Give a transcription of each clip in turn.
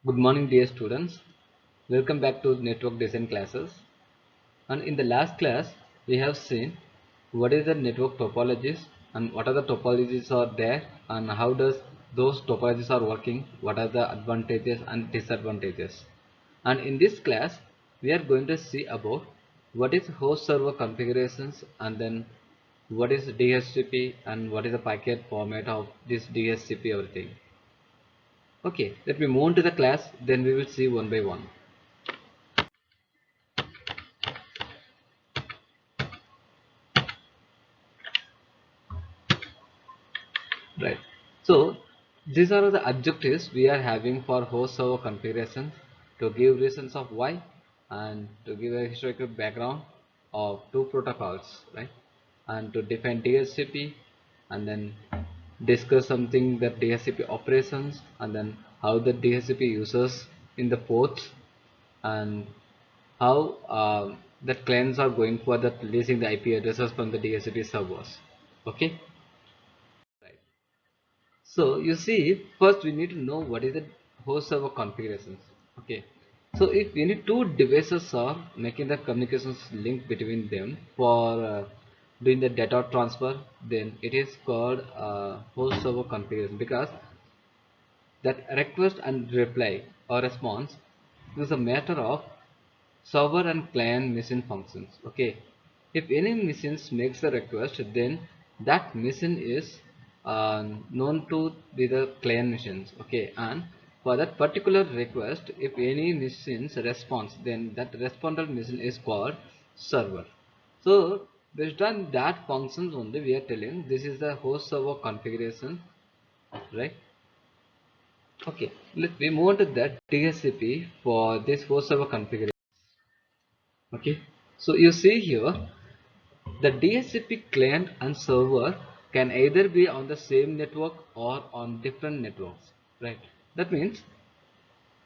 Good morning, dear students. Welcome back to network design classes. And in the last class, we have seen what is the network topologies and what are the topologies are there and how does those topologies are working, what are the advantages and disadvantages. And in this class, we are going to see about what is host server configurations and then what is DHCP and what is the packet format of this DHCP everything. Okay, let me move on to the class, then we will see one by one. Right. So these are the objectives we are having for host server configuration to give reasons of why and to give a historical background of two protocols, right? And to define DHCP and then discuss something that DHCP operations and then how the DHCP uses in the ports and how that clients are going for the releasing the IP addresses from the DHCP servers. Okay. Right. So you see, first we need to know what is the host server configurations. Okay. So if any two devices are making the communications link between them for doing the data transfer, then it is called host server configuration because that request and reply or response is a matter of server and client machine functions. Okay, if any machine makes a request, then that machine is known to be the client machines. Okay, and for that particular request, if any machine's response, then that responder machine is called server. So based on that functions only, we are telling this is the host server configuration, right? Okay, let me move on to that DHCP for this host server configuration. Okay, so you see here the DHCP client and server can either be on the same network or on different networks, right? That means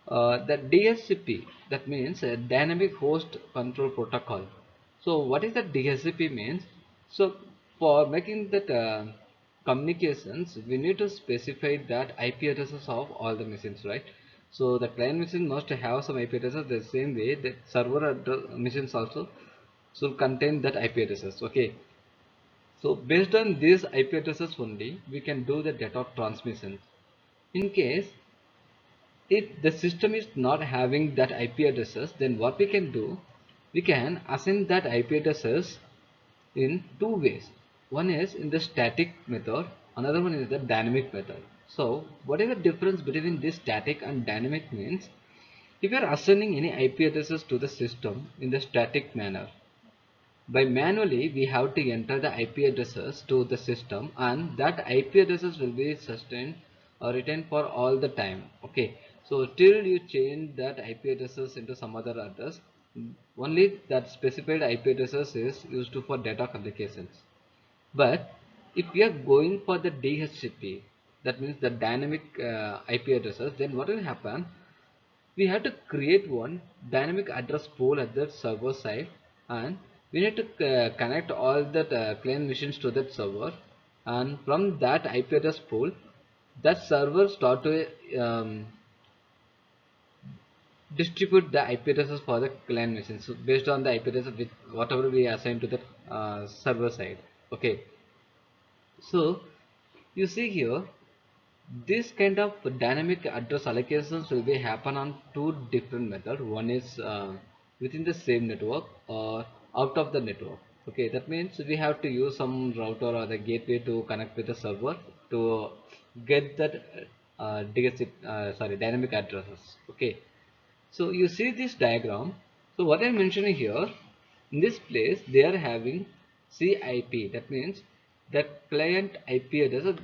the DHCP, that means a dynamic host control protocol. So what is that DHCP means? So for making that communications, we need to specify that IP addresses of all the machines, right? So the client machine must have some IP addresses the same way that server machines also should contain that IP addresses. Okay, so based on these IP addresses only, we can do the data transmission. In case if the system is not having that IP addresses, then what we can do, we can assign that IP addresses in two ways. One is in the static method, another one is the dynamic method. So what is the difference between this static and dynamic means? If you are assigning any IP addresses to the system in the static manner, by manually we have to enter the IP addresses to the system and that IP addresses will be sustained or retained for all the time. Okay, so till you change that IP addresses into some other address, only that specified IP addresses is used for data communications. But if we are going for the DHCP, that means the dynamic IP addresses, then what will happen? We have to create one dynamic address pool at the server side and we need to connect all the client machines to that server, and from that IP address pool that server start to distribute the IP addresses for the client machines. So based on the IP address with whatever we assign to the server side. Okay, so you see here this kind of dynamic address allocations will be happen on two different methods. One is within the same network or out of the network. Okay, that means we have to use some router or the gateway to connect with the server to get that dynamic addresses. Okay, so you see this diagram. So what I'm mentioning here, in this place they are having CIP. That means that client IP address.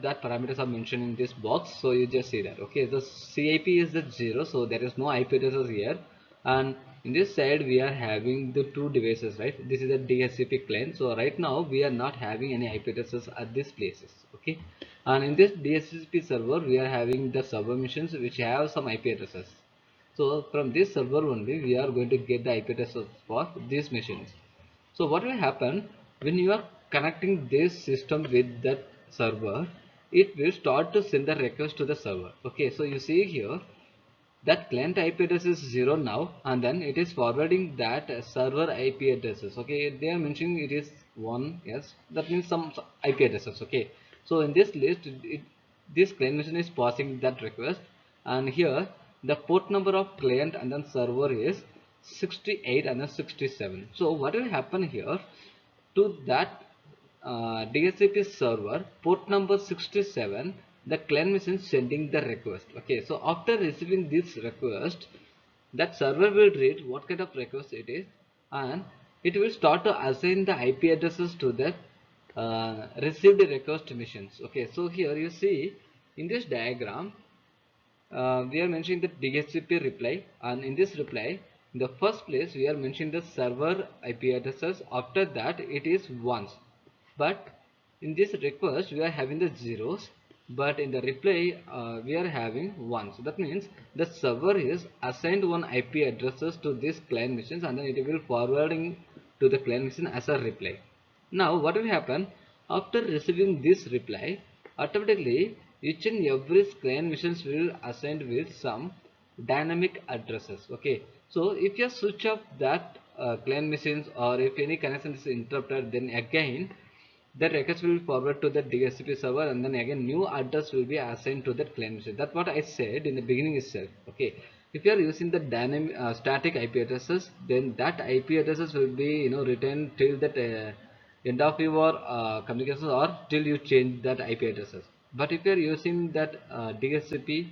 That parameters are mentioned in this box. So you just see that. Okay, the CIP is the 0. So there is no IP addresses here. And in this side we are having the two devices, right? This is a DHCP client. So right now we are not having any IP addresses at these places. Okay. And in this DHCP server we are having the server machines which have some IP addresses. So from this server only we are going to get the IP addresses for these machines. So what will happen when you are connecting this system with that server? It will start to send the request to the server. Okay, so you see here that client IP address is 0 now, and then it is forwarding that server IP addresses. Okay, they are mentioning it is 1. Yes, that means some IP addresses. Okay, so in this list, this client machine is passing that request, and here the port number of client and then server is 68 and then 67. So what will happen here to that DHCP server port number 67, the client machine sending the request. Okay, so after receiving this request, that server will read what kind of request it is, and it will start to assign the IP addresses to the received request missions. Okay, so here you see in this diagram, we are mentioning the DHCP reply, and in this reply, in the first place we are mentioning the server IP addresses. After that, it is ones, but in this request we are having the zeros, but in the reply we are having ones. That means the server is assigned one IP addresses to this client machines, and then it will forwarding to the client machine as a reply. Now what will happen after receiving this reply? Automatically each and every client machines will assigned with some dynamic addresses. Okay, so if you switch off that client machines, or if any connection is interrupted, then again the request will forward to the DHCP server, and then again new address will be assigned to that client machine. That's what I said in the beginning itself. Okay, if you are using the dynamic static IP addresses, then that IP addresses will be written till that end of your communications, or till you change that IP addresses. But if you are using that DHCP,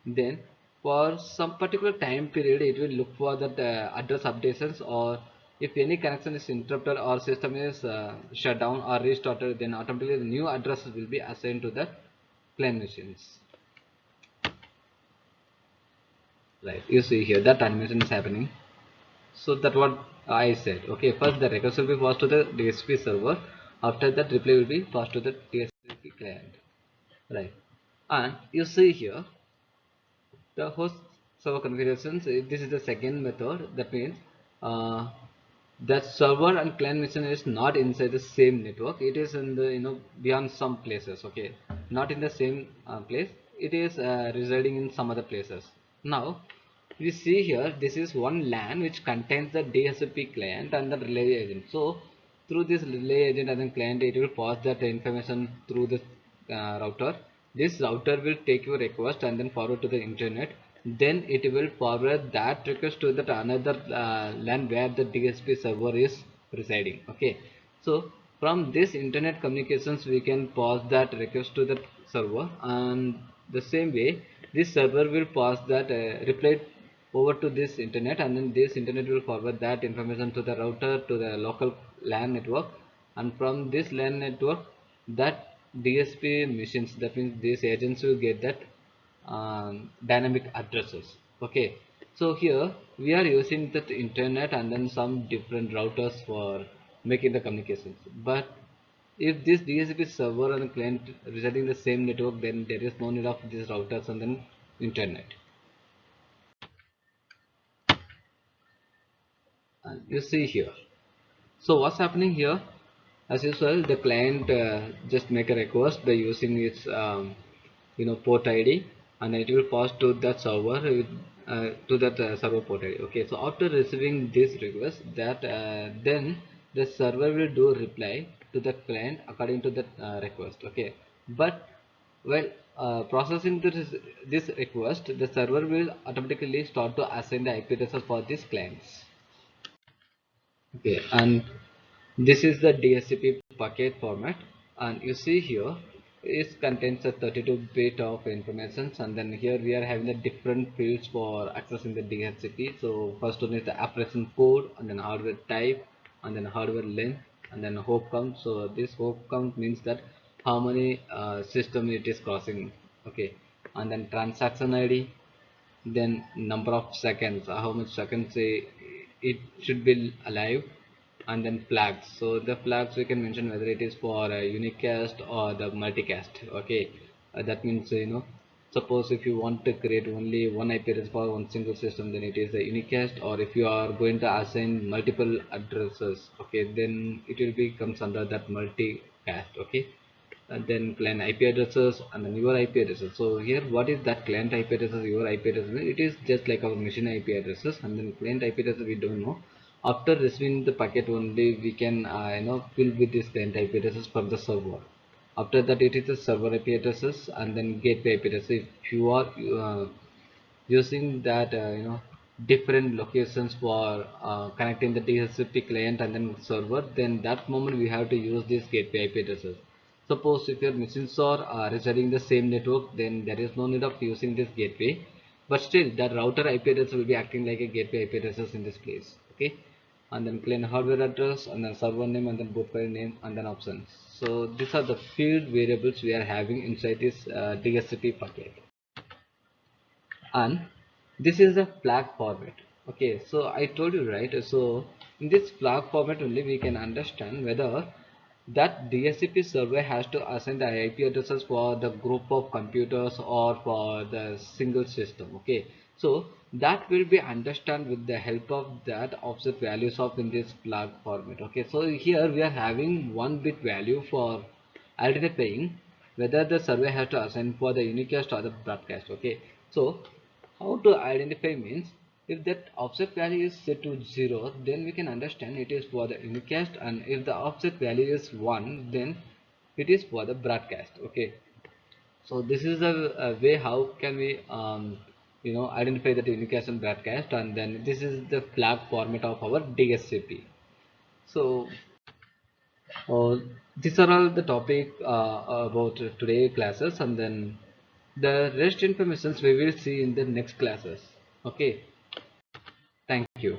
then for some particular time period it will look for that address updations, or if any connection is interrupted or system is shut down or restarted, then automatically the new addresses will be assigned to the client machines. Right, you see here that animation is happening. So that what I said. Okay, first the request will be passed to the DHCP server. After that, reply will be passed to the DHCP client. Right, and you see here the host server configurations. This is the second method. That means uh, that server and client machine is not inside the same network. It is in the beyond some places. Okay, not in the same place. It is residing in some other places. Now we see here, this is one LAN which contains the DHCP client and the relay agent. So through this relay agent and then client, it will pass that information through the router. This router will take your request and then forward to the internet. Then it will forward that request to that another LAN where the DHCP server is residing. Okay, so from this internet communications we can pass that request to the server, and the same way this server will pass that reply over to this internet, and then this internet will forward that information to the router, to the local LAN network, and from this LAN network, that DSP machines, that means these agents will get that dynamic addresses. Okay, so here we are using that internet and then some different routers for making the communications. But if this DHCP server and client residing in the same network, then there is no need of these routers and then internet. And you see here, so what's happening here? As usual, the client just make a request by using its port ID, and it will pass to that server with, to that server port ID. Okay, so after receiving this request, that then the server will do reply to the client according to that request. Okay, but while processing this request, the server will automatically start to assign the IP addresses for these clients. Okay, and this is the DHCP packet format, and you see here it contains a 32-bit of information, and then here we are having the different fields for accessing the DHCP. So first one is the operation code, and then hardware type, and then hardware length, and then hop count. So this hop count means that how many system it is crossing. Okay, and then transaction ID, then number of seconds, how much seconds it should be alive, and then flags. So the flags we can mention whether it is for a unicast or the multicast. Okay, that means suppose if you want to create only one IP address for one single system, then it is a unicast, or if you are going to assign multiple addresses, okay, then it will be comes under that multicast. Okay, and then client IP addresses and then your IP addresses. So here what is that client IP addresses, your IP addresses? It is just like our machine IP addresses, and then client IP addresses we don't know. After receiving the packet only we can fill with this client IP addresses from the server. After that it is the server IP addresses and then gateway IP addresses. If you are using that different locations for connecting the DHCP client and then server, then that moment we have to use this gateway IP addresses. Suppose if your machines are residing the same network, then there is no need of using this gateway, but still that router IP address will be acting like a gateway IP addresses in this place. Okay, and then client hardware address and then server name and then boot file name and then options. So these are the field variables we are having inside this DHCP packet, and this is the flag format. Okay, so I told you, right? So in this flag format only we can understand whether that DHCP server has to assign the IP addresses for the group of computers or for the single system. Okay, so that will be understand with the help of that offset values of in this flag format. Okay, so here we are having one bit value for identifying whether the survey has to assign for the unicast or the broadcast. Okay, so how to identify means, if that offset value is set to 0, then we can understand it is for the unicast, and if the offset value is 1, then it is for the broadcast. Okay, so this is a way how can we identify the unicast and broadcast, and then this is the flag format of our DHCP. So these are all the topic about today classes, and then the rest informations we will see in the next classes. Okay, thank you.